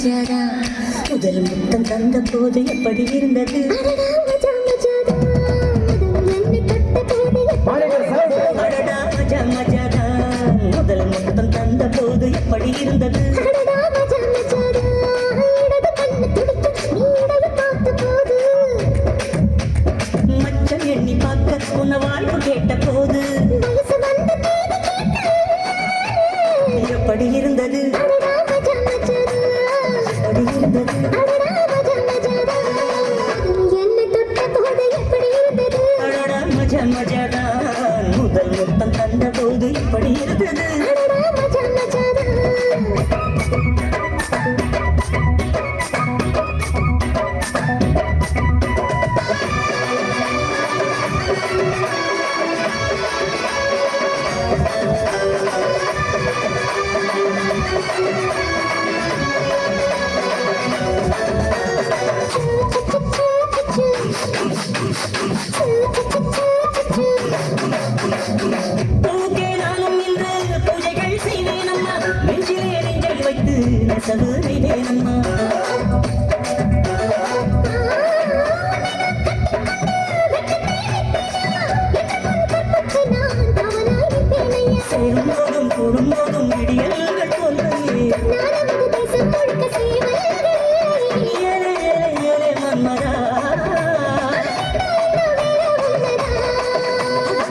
மஜாதா முதல் முத்தம் தந்த போது எப்படி இருந்தது அடடா மஜா மஜாதா முதல் முத்தம் தந்த போது எப்படி இருந்தது மச்சம் எண்ணி பார்க்க உன்ன வாழ்வு கேட்ட போது எப்படி இருந்தது எப்படி இருந்தது அடடா மஜா மஜாதா முதல் முத்தம் தந்த போது எப்படி இருந்தது நெசவுனம்மா சேரும்போதும் கூடும்போதும் இடியல்கள் தோன்றியே ஏலே ஏலே ஏலே மன்மதா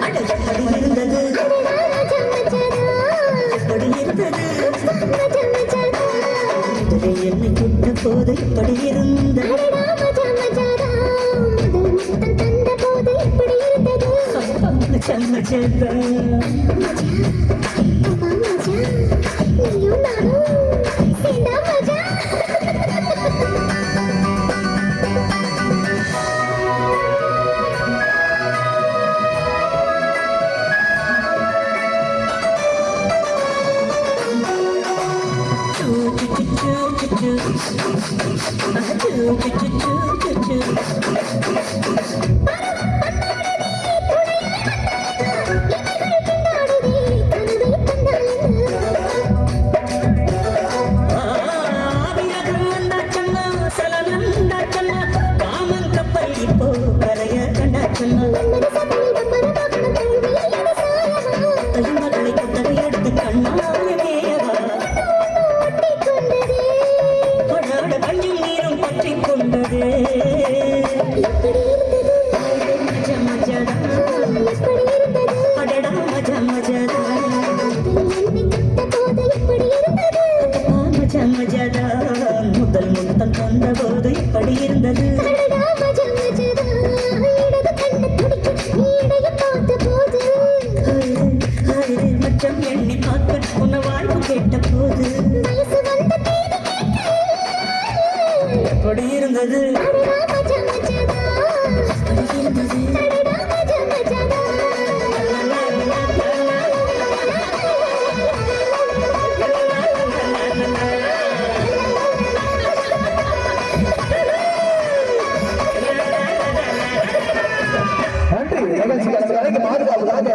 எப்படி இருந்தது எப்படி இருந்தது என்னை தொட்ட போது இப்படி இருந்த முதல் முத்தம் தந்த போது இப்படி இருந்தது மச்சம் எண்ணி பார்க்க உன்ன வாழ்வு கேட்ட போது எப்படி இருந்தது